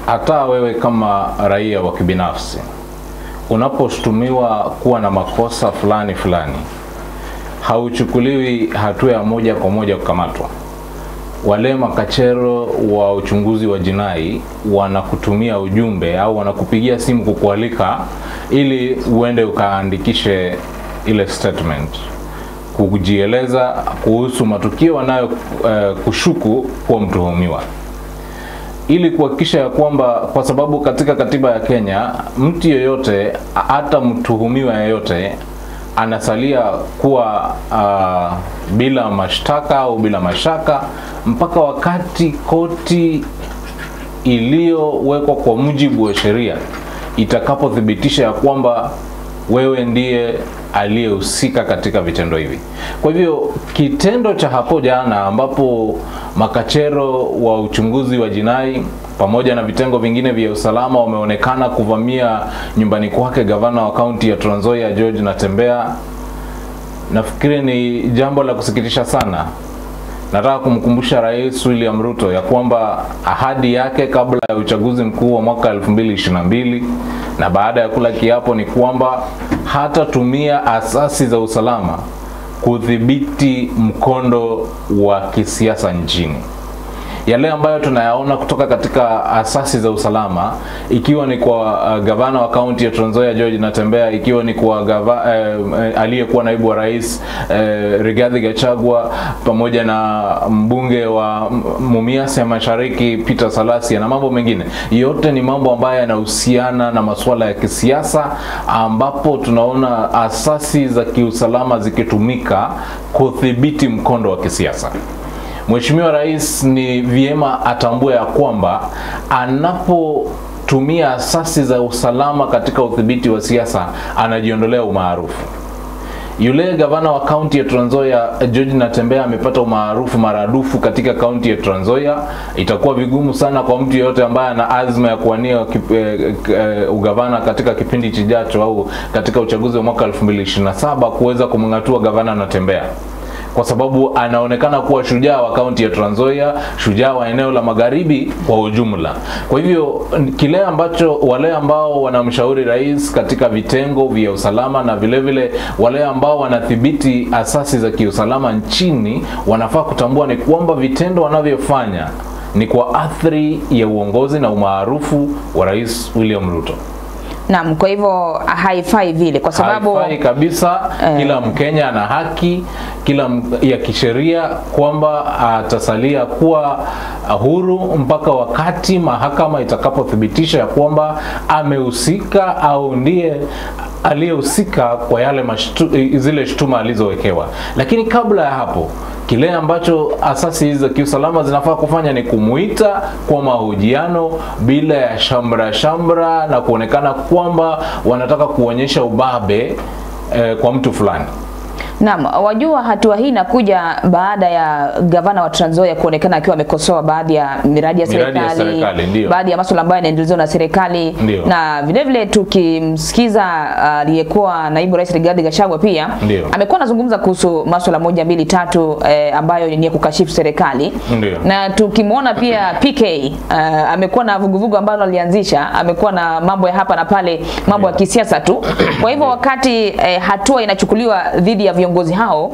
Hata wewe kama raia wa kibinafsi unaposhtumiwa kuwa na makosa fulani hauchukuliwi hatua ya moja kwa moja kukamatwa. Wale makachero wa uchunguzi wa jinai wanakutumia ujumbe au wanakupigia simu kukualika ili uende ukaandikishe ile statement kujieleza kuhusu matukio wanayo kushuku kuwa mtuhumiwa, ili kuhakikisha ya kwamba, kwa sababu katika katiba ya Kenya mtu yeyote hata mtuhumiwa yeyote anasalia kuwa bila mashtaka au bila mashaka mpaka wakati koti iliyowekwa kwa mujibu wa sheria itakapothibitisha ya kwamba wewe ndiye aliyehusika katika vitendo hivi. Kwa hivyo kitendo cha hapo jana ambapo makachero wa uchunguzi wa jinai pamoja na vitengo vingine vya usalama wameonekana kuvamia nyumbani kwake gavana wa kaunti ya Trans Nzoia George Natembeya, nafikiri ni jambo la kusikitisha sana. Nataka kumkumbusha Rais William Ruto ya kwamba ahadi yake kabla ya uchaguzi mkuu wa mwaka 2022 na baada ya kula kiapo ni kwamba hatatumia asasi za usalama kudhibiti mkondo wa kisiasa nchini. Yale ambayo tunayaona kutoka katika asasi za usalama, ikiwa ni kwa gavana wa kaunti ya Trans Nzoia George Natembeya, ikiwa ni kwa aliyekuwa naibu wa rais Rigathi Gachagua, pamoja na mbunge wa Mumias ya Mashariki Peter Salasya na mambo mengine, yote ni mambo ambayo yanahusiana na masuala ya kisiasa, ambapo tunaona asasi za kiusalama zikitumika kudhibiti mkondo wa kisiasa. Mheshimiwa Rais ni vyema atambue ya kwamba anapotumia asasi za usalama katika udhibiti wa siasa anajiondolea umaarufu. Yule gavana wa kaunti ya Trans Nzoia George Natembeya amepata umaarufu maradufu katika kaunti ya Trans Nzoia. Itakuwa vigumu sana kwa mtu yeyote ambaye ana azma ya kuwania ugavana katika kipindi kijacho au katika uchaguzi wa mwaka 2027 kuweza kumngatua gavana Natembeya, kwa sababu anaonekana kuwa shujaa wa kaunti ya Trans Nzoia, shujaa wa eneo la magharibi kwa ujumla. Kwa hivyo kile ambacho wale ambao wanamshauri rais katika vitengo vya usalama na vile vile wale ambao wanathibiti asasi za kiusalama nchini wanafaa kutambua ni kwamba vitendo wanavyofanya ni kwa athari ya uongozi na umaarufu wa Rais William Ruto. Naam, kwa hivyo haifai vile, kwa sababu haifai kabisa. Kila Mkenya ana haki ya kisheria kwamba atasalia kuwa huru mpaka wakati mahakama itakapothibitisha ya kwamba amehusika au ndiye aliyehusika kwa yale zile shutuma alizowekewa. Lakini kabla ya hapo, kile ambacho asasi hizi za kiusalama zinafaa kufanya ni kumuita kwa mahojiano bila ya shamra na kuonekana kwamba wanataka kuonyesha ubabe kwa mtu fulani. Naam, wajua hatua hii inakuja baada ya gavana wa Trans Nzoia kuonekana akiwa amekosoa baadhi ya miradi ya serikali, baadhi ya masuala ambayo yanaendelezwa na serikali. Na vile vile tukimsikiza aliyekuwa naibu rais Rigathi Gachagua pia amekuwa anazungumza kuhusu masuala 1, 2, 3 ambayo ni ya kukashifu serikali. Na tukimwona pia PK amekuwa na vuguvugu ambalo alianzisha, amekuwa na mambo ya hapa na pale, mambo ya kisiasa tu. Kwa hivyo wakati hatua inachukuliwa dhidi ya viongozi hao,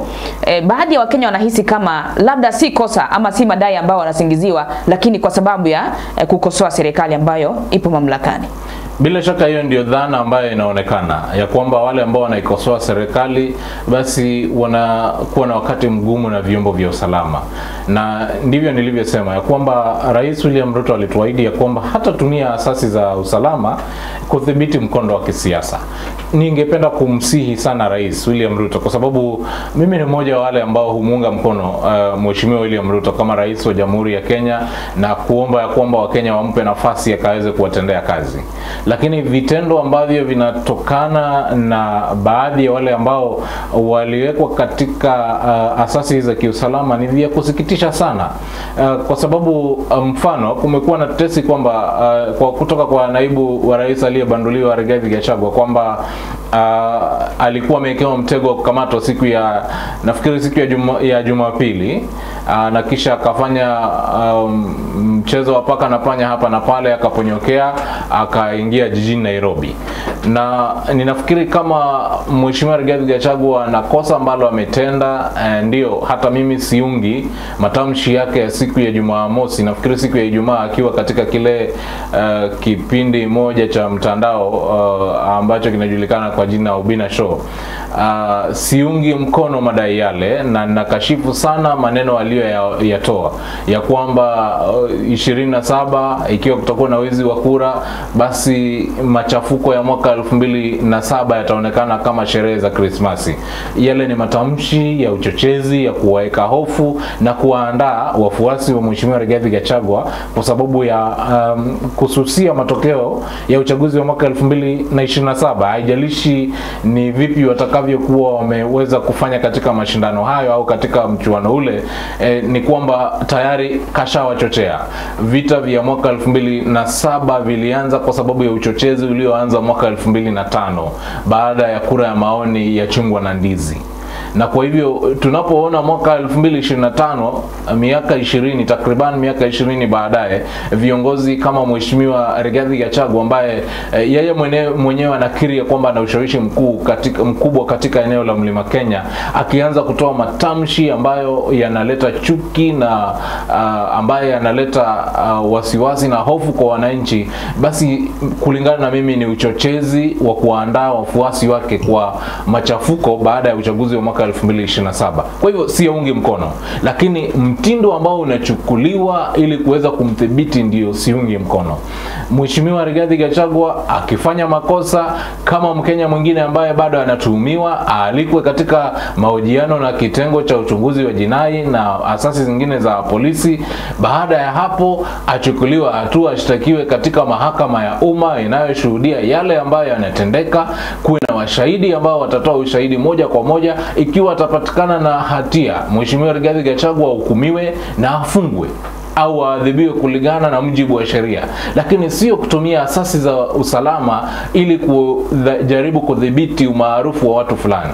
baadhi ya Wakenya wanahisi kama labda si kosa ama si madai ambao wanasingiziwa, lakini kwa sababu ya kukosoa serikali ambayo ipo mamlakani. Bila shaka hiyo ndio dhana ambayo inaonekana ya kwamba wale ambao wanaikosoa serikali basi wanakuwa na wakati mgumu na vyombo vya usalama. Na ndivyo nilivyosema ya kwamba Rais William Ruto alituahidi ya kwamba hatatumia asasi za usalama kudhibiti mkondo wa kisiasa. Ningependa kumsihi sana Rais William Ruto, kwa sababu mimi ni mmoja wa wale ambao humuunga mkono Mheshimiwa William Ruto kama rais wa Jamhuri ya Kenya, na kuomba ya kwamba Wakenya wampe nafasi akaweze kuwatendea kazi. Lakini vitendo ambavyo vinatokana na baadhi ya wale ambao waliwekwa katika asasi za kiusalama ni vya kusikitisha sana. Kwa sababu mfano kumekuwa na tetesi kwamba kutoka kwa naibu wa rais aliyebanduliwa Rigathi Gachagua kwamba alikuwa amewekewa mtego wa kukamatwa siku ya, nafikiri siku ya Jumapili, na kisha akafanya mchezo wa paka na panya hapa na pale, akaponyokea akaingia jijini Nairobi. Na ninafikiri kama Mheshimiwa Rigathi Gachagua na kosa ambalo ametenda, ndio hata mimi siungi matamshi yake ya siku ya Jumamosi, nafikiri siku ya Ijumaa akiwa katika kile kipindi moja cha mtandao ambacho kinajulikana kwa jina Obina Show. Siungi mkono madai yale, na nakashifu sana maneno aliyoyatoa ya kwamba 27 ikiwa kutakuwa na wizi wa kura, basi machafuko ya mwaka 2007 yataonekana kama sherehe za Krismasi. Yale ni matamshi ya uchochezi, ya kuwaeka hofu na kuwaandaa wafuasi wa Mheshimiwa Rigathi Gachagua kwa sababu ya kususia matokeo ya uchaguzi wa mwaka 2027. Haijalishi ni vipi watakavyokuwa wameweza kufanya katika mashindano hayo au katika mchuano ule, ni kwamba tayari kashawachochea. Vita vya mwaka 2007 vilianza kwa sababu ya uchochezi ulioanza mwaka 2005 baada ya kura ya maoni ya chungwa na ndizi. Na kwa hivyo tunapoona mwaka 2025, miaka 20, takriban miaka 20 baadaye, viongozi kama Mheshimiwa Rigathi Gachagua ambaye yeye mwenyewe anakiri kwamba ana ushawishi mkubwa katika eneo la Mlima Kenya, akianza kutoa matamshi ambayo yanaleta chuki na ambaye yanaleta wasiwasi na hofu kwa wananchi, basi kulingana na mimi ni uchochezi wa kuandaa wafuasi wake kwa machafuko baada ya uchaguzi wa mwaka 2027. Kwa hivyo siungi mkono, lakini mtindo ambao unachukuliwa ili kuweza kumdhibiti ndio siungi mkono. Mheshimiwa Rigathi Gachagua akifanya makosa kama Mkenya mwingine ambaye bado anatuhumiwa, aalikwe katika mahojiano na kitengo cha uchunguzi wa jinai na asasi zingine za polisi. Baada ya hapo achukuliwa hatua, ashtakiwe katika mahakama ya umma inayoshuhudia yale ambayo yanatendeka. Kuwe na washahidi ambao watatoa ushahidi moja kwa moja. Ikiwa atapatikana na hatia, Mheshimiwa Rigathi Gachagua hukumiwe na afungwe au adhibiwe kulingana na mujibu wa sheria, lakini sio kutumia asasi za usalama ili kujaribu kudhibiti umaarufu wa watu fulani.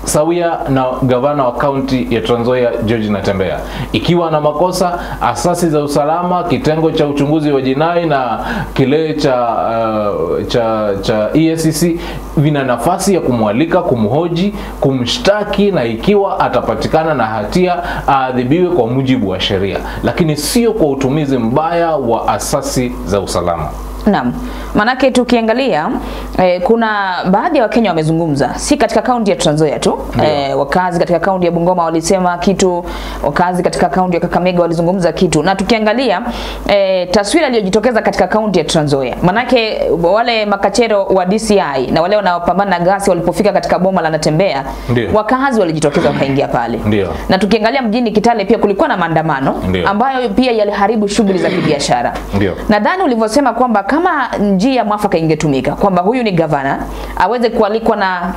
Sawia na gavana wa kaunti ya Trans Nzoia George Natembeya, ikiwa na makosa, asasi za usalama, kitengo cha uchunguzi wa jinai na kile cha EACC vina nafasi ya kumwalika, kumhoji, kumshtaki, na ikiwa atapatikana na hatia aadhibiwe kwa mujibu wa sheria, lakini sio kwa utumizi mbaya wa asasi za usalama. Naam. Manake tukiangalia kuna baadhi ya Wakenya wamezungumza, si katika kaunti ya Trans Nzoia tu, wakazi katika kaunti ya Bungoma walisema kitu, wakazi katika kaunti ya Kakamega walizungumza kitu, na tukiangalia taswira iliyojitokeza katika kaunti ya Trans Nzoia, manake wale makachero wa DCI na wale wanaopambana na gasi walipofika katika boma la Natembeya, wakazi walijitokeza wakaingia pale. Na tukiangalia mjini Kitale pia kulikuwa na maandamano ambayo pia yaliharibu shughuli za kibiashara. Nadhani ulivyosema kwamba kama njia mwafaka ingetumika kwamba huyu ni gavana aweze kualikwa na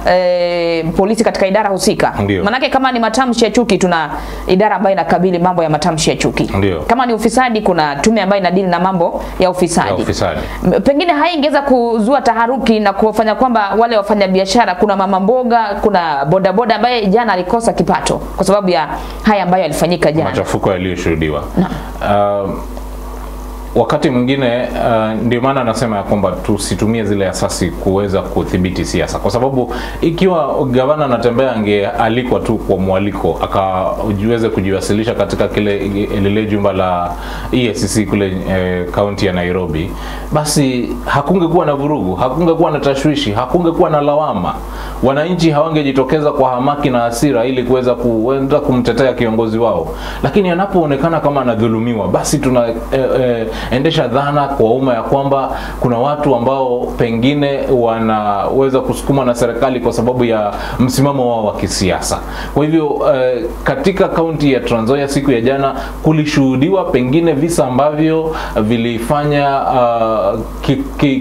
polisi katika idara husika. Manake kama ni matamshi ya chuki, tuna idara ambayo inakabili mambo ya matamshi ya chuki. Kama ni ufisadi, kuna tume ambayo inadili na mambo ya ufisadi. Pengine haingeweza kuzua taharuki na kufanya kwamba wale wafanya biashara, kuna mama mboga, kuna bodaboda ambaye jana alikosa kipato kwa sababu ya haya ambayo yalifanyika jana, machafuko yaliyoshuhudiwa. Wakati mwingine ndio maana nasema ya kwamba tusitumie zile asasi kuweza kudhibiti siasa, kwa sababu ikiwa gavana Natembeya angealikwa tu kwa mwaliko akajiweze kujiwasilisha katika lile jumba la EACC kule kaunti ya Nairobi, basi hakungekuwa na vurugu, hakungekuwa na tashwishi, hakungekuwa na lawama. Wananchi hawangejitokeza kwa hamaki na hasira ili kuweza kumtetea kiongozi wao. Lakini anapoonekana kama anadhulumiwa, basi endesha dhana kwa umma ya kwamba kuna watu ambao pengine wanaweza kusukumwa na serikali kwa sababu ya msimamo wao wa kisiasa. Kwa hivyo katika kaunti ya Trans Nzoia siku ya jana kulishuhudiwa pengine visa ambavyo vilifanya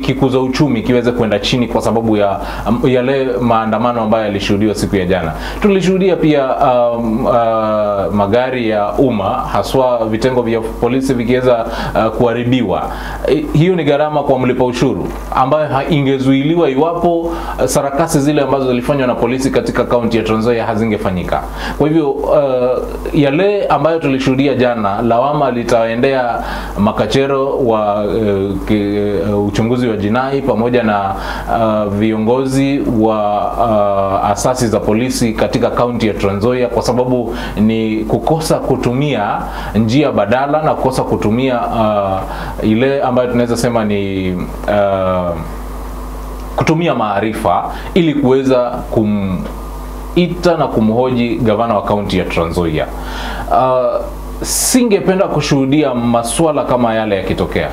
kikuza uchumi kiweze kwenda chini kwa sababu ya yale maandamano ambayo yalishuhudiwa siku ya jana. Tulishuhudia pia magari ya umma, haswa vitengo vya polisi vikiweza kuharibiwa. Hiyo ni gharama kwa mlipa ushuru ambayo ingezuiliwa iwapo sarakasi zile ambazo zilifanywa na polisi katika kaunti ya Trans Nzoia hazingefanyika. Kwa hivyo yale ambayo tulishuhudia jana, lawama litaendea makachero wa uchunguzi wa jinai pamoja na viongozi wa asasi za polisi katika kaunti ya Trans Nzoia, kwa sababu ni kukosa kutumia njia badala na kukosa kutumia ile ambayo tunaweza sema ni kutumia maarifa ili kuweza kumita na kumhoji gavana wa kaunti ya Trans Nzoia. Singependa kushuhudia masuala kama yale yakitokea.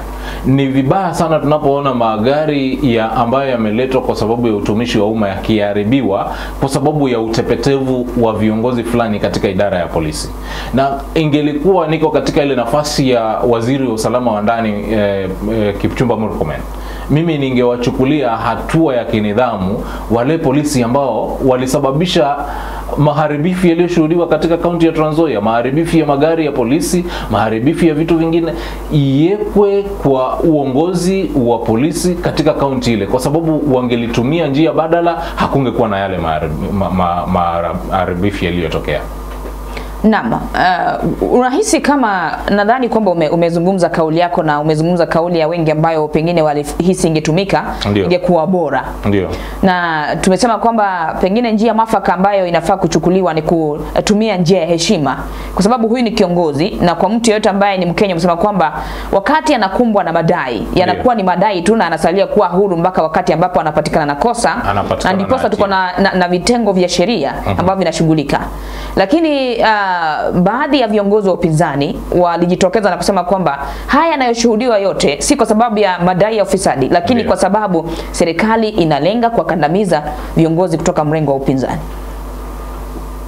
Ni vibaya sana tunapoona magari ambayo yameletwa kwa sababu ya utumishi wa umma yakiharibiwa kwa sababu ya utepetevu wa viongozi fulani katika idara ya polisi. Na ingelikuwa niko katika ile nafasi ya waziri wa usalama wa ndani Kipchumba Murkomen, mimi ningewachukulia hatua ya kinidhamu wale polisi ambao walisababisha maharibifu yaliyoshuhudiwa katika kaunti ya Trans Nzoia, maharibifu ya magari ya polisi, maharibifu ya vitu vingine, iwekwe kwa uongozi wa polisi katika kaunti ile, kwa sababu wangelitumia njia badala, hakungekuwa na yale maharibifu yaliyotokea. Naam, unahisi kama, nadhani kwamba umezungumza kauli yako na umezungumza kauli ya wengi ambayo pengine walihisi ingetumika ingekuwa bora. Ndio. Na tumesema kwamba pengine njia mafaka ambayo inafaa kuchukuliwa ni kutumia njia ya heshima, kwa sababu huyu ni kiongozi, na kwa mtu yeyote ambaye ni Mkenya msema kwamba wakati anakumbwa na madai yanakuwa ni madai tu na anasalia kuwa huru mpaka wakati ambapo anapatikana na kosa, na ndiposa tuko na vitengo vya sheria ambavyo vinashughulika. Lakini baadhi ya viongozi wa upinzani walijitokeza na kusema kwamba haya yanayoshuhudiwa yote si kwa sababu ya madai ya ufisadi, lakini kwa sababu serikali inalenga kuwakandamiza viongozi kutoka mrengo wa upinzani.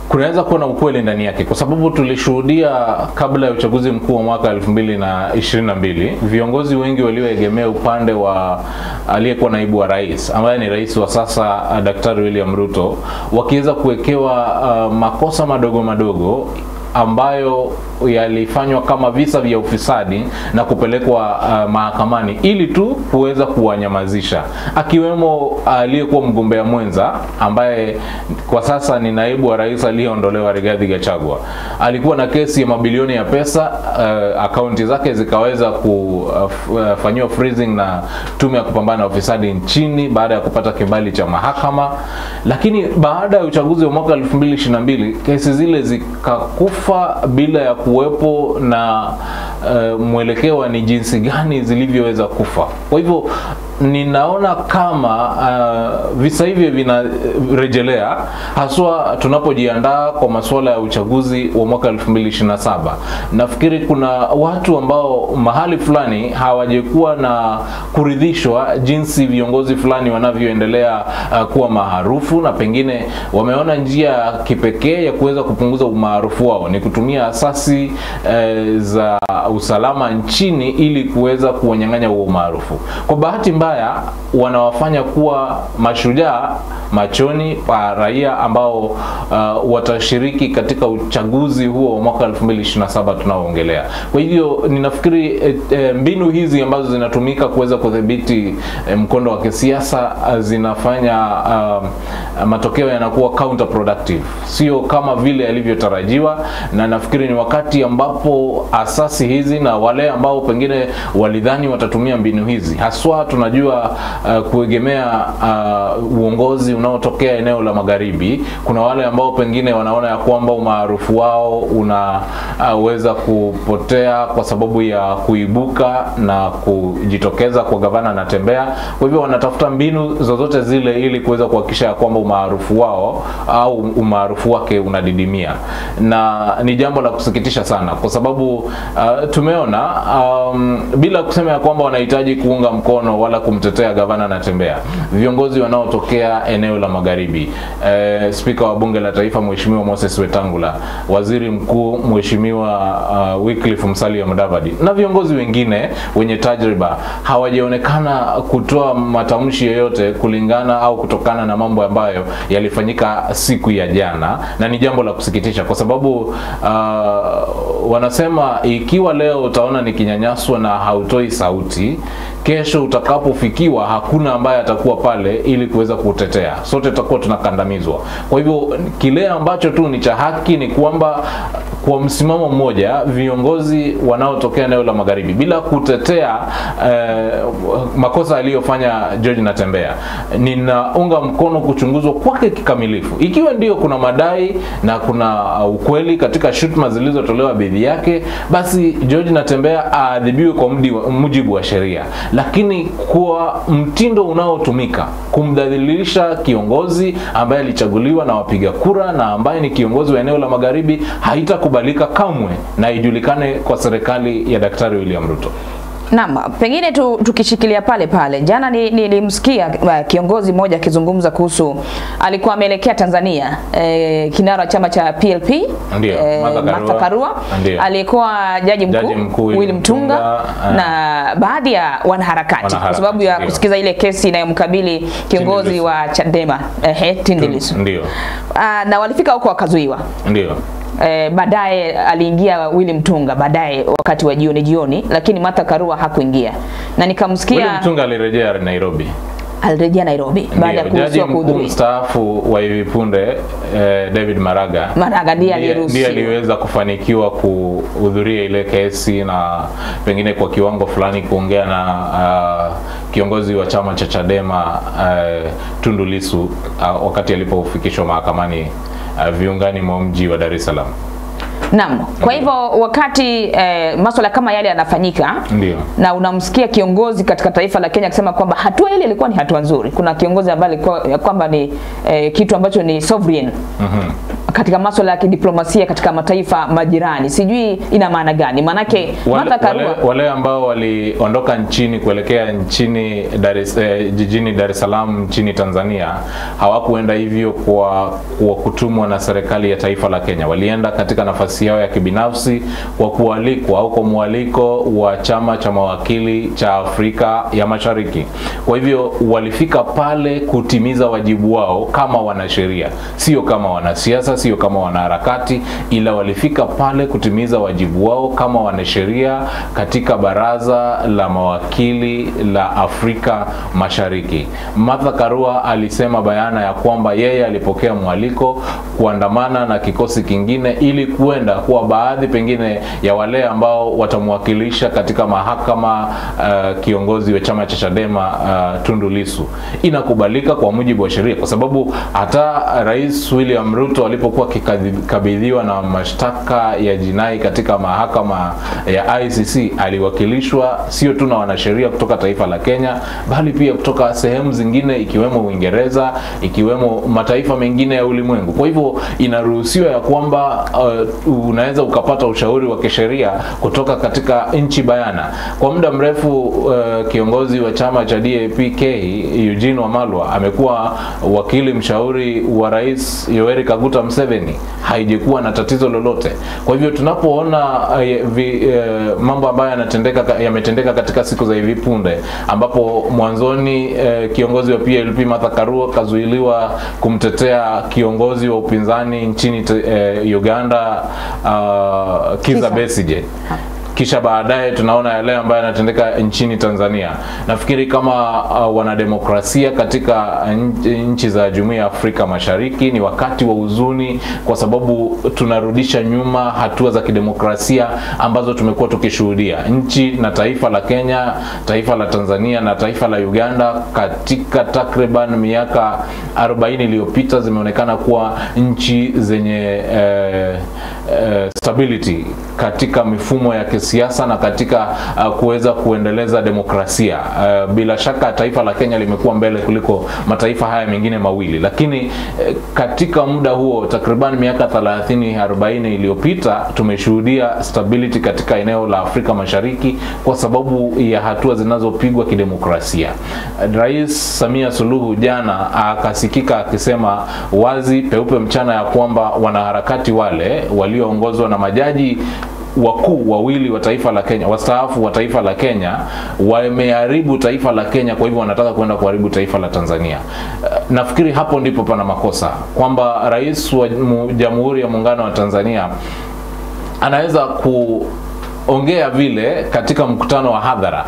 Kunaweza kuwa na ukweli ndani yake, kwa sababu tulishuhudia kabla ya uchaguzi mkuu wa mwaka 2022 viongozi wengi walioegemea upande wa aliyekuwa naibu wa rais ambaye ni rais wa sasa Daktari William Ruto wakiweza kuwekewa makosa madogo madogo ambayo yalifanywa kama visa vya ufisadi na kupelekwa mahakamani ili tu kuweza kuwanyamazisha, akiwemo aliyekuwa mgombea mwenza ambaye kwa sasa ni naibu wa rais aliyeondolewa, Rigathi Gachagua. Alikuwa na kesi ya mabilioni ya pesa, akaunti zake zikaweza kufanywa freezing na tume ya kupambana na ufisadi nchini baada ya kupata kibali cha mahakama. Lakini baada ya uchaguzi wa mwaka 2022 kesi zile zikakufa bila ya kuwepo na mwelekeo ni jinsi gani zilivyoweza kufa. Kwa hivyo ninaona kama visa hivyo vinarejelea, haswa tunapojiandaa kwa masuala ya uchaguzi wa mwaka 2027. Nafikiri kuna watu ambao mahali fulani hawajekuwa na kuridhishwa jinsi viongozi fulani wanavyoendelea kuwa maarufu, na pengine wameona njia ya kipekee ya kuweza kupunguza umaarufu wao ni kutumia asasi za usalama nchini ili kuweza kuwanyang'anya huo umaarufu. Kwa bahati mbaya wanawafanya kuwa mashujaa machoni pa raia ambao watashiriki katika uchaguzi huo wa mwaka 2027 tunaoongelea. Kwa hivyo ninafikiri mbinu hizi ambazo zinatumika kuweza kudhibiti mkondo wa kisiasa zinafanya matokeo yanakuwa counterproductive, sio kama vile yalivyotarajiwa. Na nafikiri ni wakati ambapo asasi hizi na wale ambao pengine walidhani watatumia mbinu hizi, haswa tunajua kuegemea uongozi unaotokea eneo la magharibi, kuna wale ambao pengine wanaona ya kwamba umaarufu wao unaweza kupotea kwa sababu ya kuibuka na kujitokeza kwa gavana Natembeya. Kwa hivyo wanatafuta mbinu zozote zile ili kuweza kuhakikisha ya kwamba umaarufu wao au umaarufu wake unadidimia, na ni jambo la kusikitisha sana kwa sababu tumeona bila kusema ya kwamba wanahitaji kuunga mkono wala kumtetea gavana Natembeya, viongozi wanaotokea eneo la magharibi, spika wa bunge la taifa Mheshimiwa Moses Wetangula, waziri mkuu Mheshimiwa Wycliffe Musalia Mudavadi na viongozi wengine wenye tajriba hawajaonekana kutoa matamshi yoyote kulingana au kutokana na mambo ambayo yalifanyika siku ya jana, na ni jambo la kusikitisha kwa sababu wanasema ikiwa leo utaona ni kinyanyaswa na hautoi sauti, kesho utakapofikiwa hakuna ambaye atakuwa pale ili kuweza kutetea. Sote tutakuwa tunakandamizwa. Kwa hivyo kile ambacho tu ni cha haki ni kwamba kwa msimamo mmoja viongozi wanaotokea eneo la magharibi bila kutetea makosa aliyofanya George Natembeya, ninaunga mkono kuchunguzwa kwake kikamilifu. Ikiwa ndio kuna madai na kuna ukweli katika shutuma zilizotolewa dhidi yake, basi George Natembeya aadhibiwe kwa mujibu wa sheria. Lakini kwa mtindo unaotumika kumdhalilisha kiongozi ambaye alichaguliwa na wapiga kura na ambaye ni kiongozi wa eneo la magharibi haitakubalika kamwe na ijulikane kwa serikali ya Daktari William Ruto. Naam, pengine tukishikilia pale jana nilimsikia kiongozi mmoja akizungumza kuhusu, alikuwa ameelekea Tanzania, kinara chama cha PLP, Martha Karua, alikuwa jaji mkuu Willy Mutunga na baadhi ya wanaharakati kwa sababu ya kusikiza ile kesi inayomkabili kiongozi wa Chadema Tundu Lissu. Na walifika huko wakazuiwa. Baadaye aliingia Willy Mutunga baadaye wakati wa jioni, lakini Martha Karua hakuingia. Na nikamsikia Willy Mutunga alirejea Nairobi. Baada ya kuruhusiwa kuhudhuria. Mstaafu wa hivi punde David Maraga ndiye aliweza kufanikiwa kuhudhuria ile kesi na pengine kwa kiwango fulani kuongea na kiongozi wa chama cha Chadema Tundu Lissu wakati alipofikishwa mahakamani viungani mwa mji wa Dar es Salaam. Naam. Kwa hivyo wakati masuala kama yale yanafanyika, na unamsikia kiongozi katika taifa la Kenya akisema kwamba hatua ile ilikuwa ni hatua nzuri. Kuna kiongozi ambaye alikuwa kwamba ni kitu ambacho ni sovereign katika masuala ya kidiplomasia katika mataifa majirani. Sijui ina maana gani? Manake wale ambao waliondoka nchini kuelekea nchini jijini Dar es Salaam nchini Tanzania hawakuenda hivyo kwa kutumwa na serikali ya taifa la Kenya. Walienda katika nafasi yao ya kibinafsi kwa kualikwa au kwa mwaliko wa chama cha mawakili cha Afrika ya Mashariki. Kwa hivyo walifika pale kutimiza wajibu wao kama wanasheria, sio kama wanasiasa, sio kama wanaharakati, ila walifika pale kutimiza wajibu wao kama wanasheria katika baraza la mawakili la Afrika Mashariki. Martha Karua alisema bayana ya kwamba yeye alipokea mwaliko kuandamana na kikosi kingine ili kuenda kwa baadhi pengine ya wale ambao watamwakilisha katika mahakama kiongozi wa chama cha Chadema Tundu Lissu. Inakubalika kwa mujibu wa sheria kwa sababu hata Rais William Ruto alipokuwa kikabidhiwa na mashtaka ya jinai katika mahakama ya ICC aliwakilishwa sio tu na wanasheria kutoka taifa la Kenya bali pia kutoka sehemu zingine ikiwemo Uingereza, ikiwemo mataifa mengine ya ulimwengu. Kwa hivyo inaruhusiwa ya kwamba unaweza ukapata ushauri wa kisheria kutoka katika nchi bayana. Kwa muda mrefu kiongozi wa chama cha DAP-K Eugene Wamalwa amekuwa wakili mshauri wa Rais Yoweri Kaguta Museveni. Haijakuwa na tatizo lolote. Kwa hivyo tunapoona mambo ambayo yametendeka katika siku za hivi punde ambapo mwanzoni kiongozi wa PLP Martha Karua kazuiliwa kumtetea kiongozi wa upinzani nchini Uganda Kizza Besigye. Kisha baadaye tunaona yale ambayo yanatendeka nchini Tanzania. Nafikiri kama wanademokrasia katika nchi za Jumuiya ya Afrika Mashariki ni wakati wa huzuni kwa sababu tunarudisha nyuma hatua za kidemokrasia ambazo tumekuwa tukishuhudia. Nchi na taifa la Kenya, taifa la Tanzania na taifa la Uganda katika takriban miaka 40 iliyopita zimeonekana kuwa nchi zenye stability katika mifumo ya kisiasa na katika kuweza kuendeleza demokrasia. Bila shaka taifa la Kenya limekuwa mbele kuliko mataifa haya mengine mawili, lakini katika muda huo takriban miaka 30-40 iliyopita tumeshuhudia stability katika eneo la Afrika Mashariki kwa sababu ya hatua zinazopigwa kidemokrasia. Rais Samia Suluhu jana akasikika akisema wazi peupe mchana ya kwamba wanaharakati wale walioongozwa na majaji wakuu wawili wa taifa la Kenya, wastaafu wa taifa la Kenya, wameharibu taifa la Kenya, kwa hivyo wanataka kwenda kuharibu taifa la Tanzania. Nafikiri hapo ndipo pana makosa, kwamba rais wa Jamhuri ya Muungano wa Tanzania anaweza kuongea vile katika mkutano wa hadhara.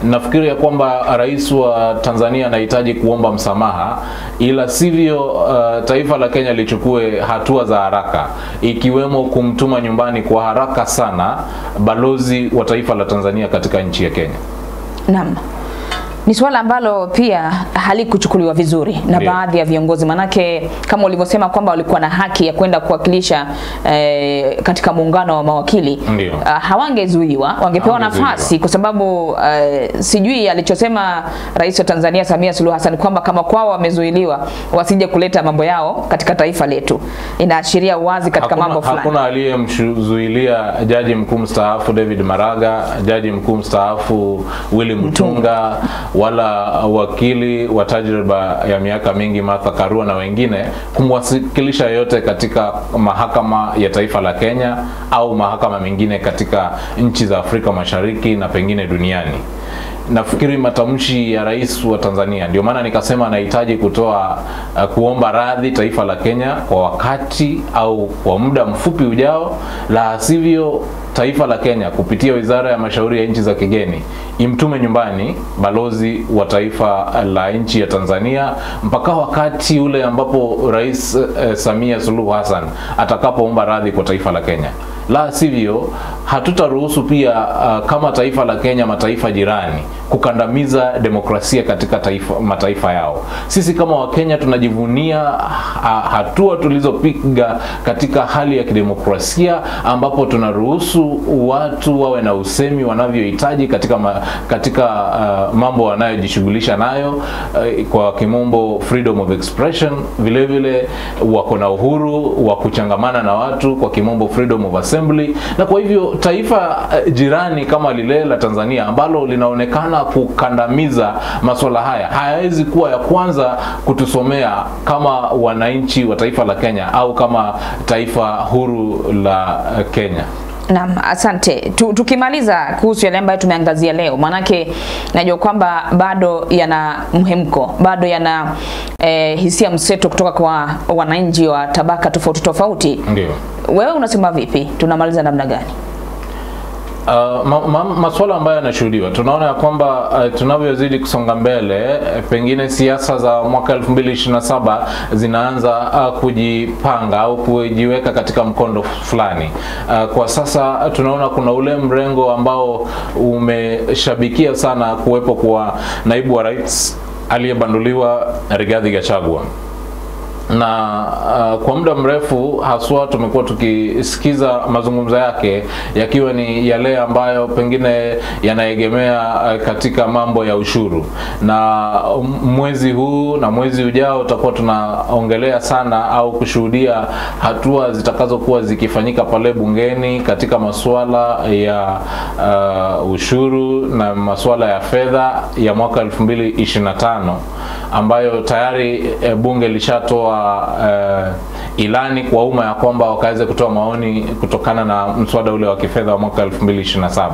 Nafikiri ya kwamba rais wa Tanzania anahitaji kuomba msamaha, ila sivyo taifa la Kenya lichukue hatua za haraka, ikiwemo kumtuma nyumbani kwa haraka sana balozi wa taifa la Tanzania katika nchi ya Kenya. Naam. Ni swala ambalo pia halikuchukuliwa vizuri na baadhi ya viongozi, manake kama ulivyosema kwamba walikuwa na haki ya kwenda kuwakilisha katika muungano wa mawakili, hawangezuiwa, wangepewa nafasi, kwa sababu sijui alichosema rais wa Tanzania Samia Suluhu Hassan kwamba kama kwao wamezuiliwa wasije kuleta mambo yao katika taifa letu, inaashiria wazi katika mambo fulani. Hakuna aliyemzuilia jaji mkuu mstaafu David Maraga, jaji mkuu mstaafu Willy Mutunga, wala wakili wa tajriba ya miaka mingi Martha Karua na wengine kumwasikilisha yote katika mahakama ya taifa la Kenya au mahakama mengine katika nchi za Afrika Mashariki na pengine duniani. Nafikiri matamshi ya rais wa Tanzania, ndio maana nikasema anahitaji kuomba radhi taifa la Kenya kwa wakati au kwa muda mfupi ujao, la sivyo taifa la Kenya kupitia Wizara ya Mashauri ya Nchi za Kigeni imtume nyumbani balozi wa taifa la nchi ya Tanzania mpaka wakati ule ambapo rais Samia Suluhu Hassan atakapoomba radhi kwa taifa la Kenya. La sivyo hatutaruhusu pia kama taifa la Kenya mataifa jirani kukandamiza demokrasia katika mataifa yao. Sisi kama Wakenya tunajivunia hatua tulizopiga katika hali ya kidemokrasia, ambapo tunaruhusu watu wawe na usemi wanavyohitaji katika mambo wanayojishughulisha nayo, kwa kimombo freedom of expression. Vile vile wako na uhuru wa kuchangamana na watu, kwa kimombo freedom of assembly. Na kwa hivyo taifa jirani kama lile la Tanzania ambalo linaonekana kukandamiza masuala haya hayawezi kuwa ya kwanza kutusomea kama wananchi wa taifa la Kenya au kama taifa huru la Kenya. Naam, asante. Tukimaliza kuhusu yale ambayo tumeangazia leo, manake najua kwamba bado yana mhemko, bado yana hisia mseto kutoka kwa wananchi wa tabaka tofauti tofauti. Ndio. Wewe unasema vipi? Tunamaliza namna gani? Masuala ambayo yanashuhudiwa, tunaona ya kwamba tunavyozidi kusonga mbele, pengine siasa za mwaka 2027 zinaanza kujipanga au kujiweka katika mkondo fulani. Kwa sasa tunaona kuna ule mrengo ambao umeshabikia sana kuwepo kwa naibu wa rais aliyebanduliwa Rigathi Gachagua. Na kwa muda mrefu haswa tumekuwa tukisikiza mazungumzo yake yakiwa ni yale ambayo pengine yanaegemea katika mambo ya ushuru, na mwezi huu na mwezi ujao tutakuwa tunaongelea sana au kushuhudia hatua zitakazokuwa zikifanyika pale bungeni katika masuala ya ushuru na masuala ya fedha ya mwaka 2025, ambayo tayari bunge lishatoa ilani kwa umma ya kwamba wakaweze kutoa maoni kutokana na mswada ule wa kifedha wa mwaka 2027.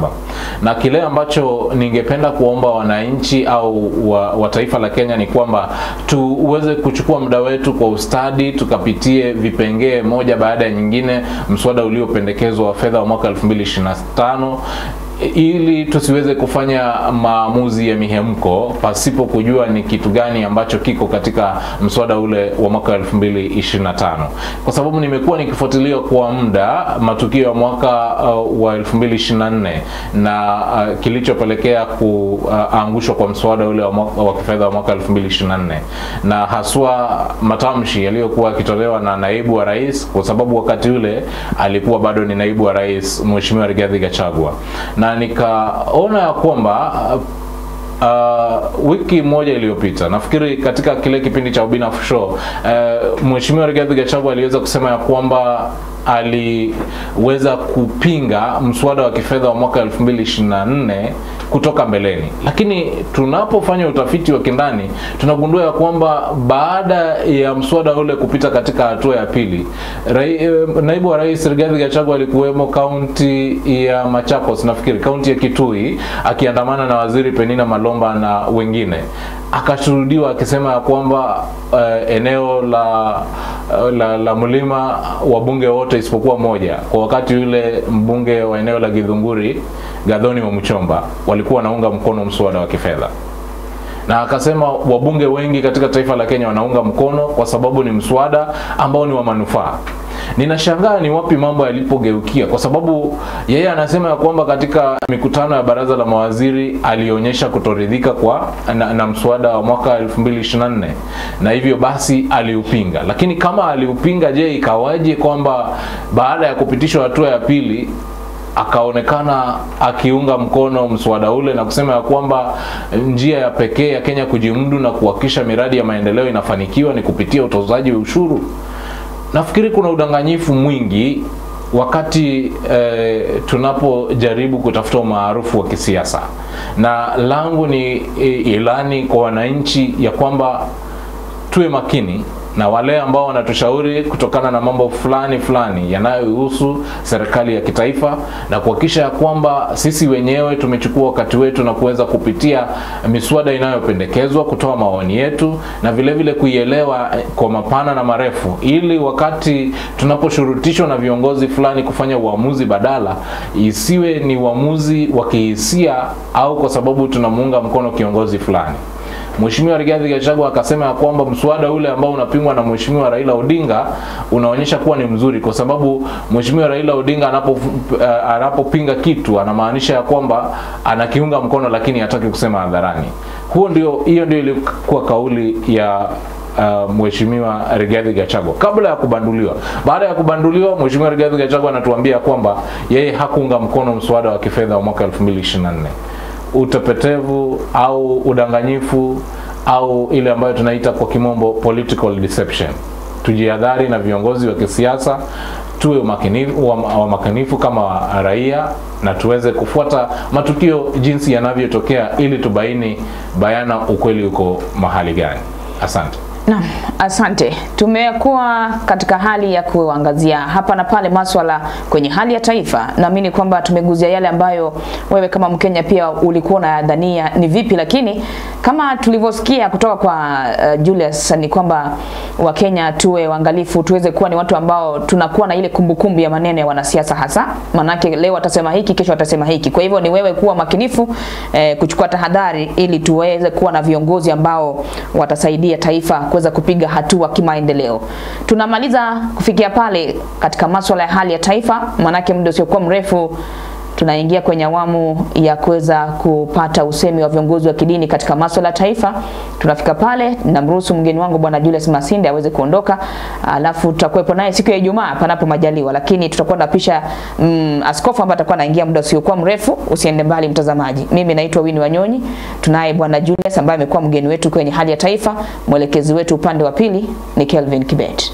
Na kile ambacho ningependa kuomba wananchi au wa taifa la Kenya ni kwamba tuweze kuchukua muda wetu kwa ustadi, tukapitie vipengee moja baada ya nyingine mswada uliopendekezwa wa fedha wa mwaka 2025, ili tusiweze kufanya maamuzi ya mihemko pasipo kujua ni kitu gani ambacho kiko katika mswada ule wa mwaka 2025. Kwa sababu nimekuwa nikifuatilia kwa muda matukio ya mwaka wa 2024 na kilichopelekea kuangushwa kwa mswada ule wa kifedha wa mwaka 2024, na haswa matamshi yaliyokuwa yakitolewa na naibu wa rais, kwa sababu wakati ule alikuwa bado ni naibu wa rais Mheshimiwa Rigathi Gachagua. Na nikaona ya kwamba wiki moja iliyopita, nafikiri katika kile kipindi cha Obinna Show, Mheshimiwa Rigathi Gachagua aliweza kusema ya kwamba aliweza kupinga mswada wa kifedha wa mwaka 2024 kutoka mbeleni. Lakini tunapofanya utafiti wa kindani tunagundua ya kwamba baada ya mswada ule kupita katika hatua ya pili, naibu wa rais Rigathi Gachagua alikuwemo kaunti ya Machakos, nafikiri kaunti ya Kitui, akiandamana na waziri Penina Malomba na wengine. Akashuhudiwa akisema ya kwamba eneo la mlima wabunge wote isipokuwa moja, kwa wakati yule mbunge wa eneo la Githunguri Gathoni wa Muchomba walikuwa wanaunga mkono mswada wa kifedha. Na akasema wabunge wengi katika taifa la Kenya wanaunga mkono kwa sababu ni mswada ambao ni wa manufaa. Ninashangaa ni wapi mambo yalipogeukia, kwa sababu yeye anasema ya kwamba katika mikutano ya baraza la mawaziri alionyesha kutoridhika na mswada wa mwaka 2024 na hivyo basi aliupinga. Lakini kama aliupinga, je, ikawaje kwamba baada ya kupitishwa hatua ya pili akaonekana akiunga mkono mswada ule na kusema ya kwamba njia ya pekee ya Kenya kujimudu na kuhakikisha miradi ya maendeleo inafanikiwa ni kupitia utozaji wa ushuru? Nafikiri kuna udanganyifu mwingi wakati tunapojaribu kutafuta umaarufu wa kisiasa, na langu ni ilani kwa wananchi ya kwamba tuwe makini na wale ambao wanatushauri kutokana na mambo fulani yanayohusu serikali ya kitaifa, na kuhakikisha ya kwamba sisi wenyewe tumechukua wakati wetu na kuweza kupitia miswada inayopendekezwa, kutoa maoni yetu na vile vile kuielewa kwa mapana na marefu, ili wakati tunaposhurutishwa na viongozi fulani kufanya uamuzi badala, isiwe ni uamuzi wa kihisia au kwa sababu tunamuunga mkono kiongozi fulani. Mheshimiwa Rigathi Gachagua akasema ya kwamba mswada ule ambao unapingwa na Mheshimiwa Raila Odinga unaonyesha kuwa ni mzuri, kwa sababu Mheshimiwa Raila Odinga anapopinga kitu anamaanisha ya kwamba anakiunga mkono, lakini hataki kusema hadharani. Hiyo ndio ilikuwa kauli ya Mheshimiwa Rigathi Gachagua kabla ya kubanduliwa. Baada ya kubanduliwa, Mheshimiwa Rigathi Gachagua anatuambia kwamba yeye hakuunga mkono mswada wa kifedha wa mwaka 2024. Utepetevu au udanganyifu au ile ambayo tunaita kwa kimombo political deception. Tujihadhari na viongozi wa kisiasa, tuwe makinifu kama raia na tuweze kufuata matukio jinsi yanavyotokea ili tubaini bayana ukweli uko mahali gani. Asante. Naam, asante. Tumekuwa katika hali ya kuangazia hapa na pale masuala kwenye hali ya taifa. Naamini kwamba tumeguzia yale ambayo wewe kama Mkenya pia ulikuwa unadhania ni vipi, lakini kama tulivyosikia kutoka kwa Julius ni kwamba Wakenya tuwe waangalifu, tuweze kuwa ni watu ambao tunakuwa na ile kumbukumbu ya maneno ya wanasiasa hasa. Manake leo atasema hiki, kesho atasema hiki. Kwa hivyo ni wewe kuwa makinifu, kuchukua tahadhari ili tuweze kuwa na viongozi ambao watasaidia taifa kuweza kupiga hatua kimaendeleo. Tunamaliza kufikia pale katika masuala ya hali ya taifa, manake muda usiokuwa mrefu tunaingia kwenye awamu ya kuweza kupata usemi wa viongozi wa kidini katika masuala ya taifa. Tunafika pale, namruhusu mgeni wangu Bwana Julius Masinde aweze kuondoka, alafu tutakuwepo naye siku ya Ijumaa panapo majaliwa, lakini tutakuwa tunapisha askofu ambaye atakuwa anaingia muda usiokuwa mrefu. Usiende mbali mtazamaji. Mimi naitwa Winnie Wanyonyi. Tunaye Bwana Julius ambaye amekuwa mgeni wetu kwenye hali ya taifa. Mwelekezi wetu upande wa pili ni Kelvin Kibet.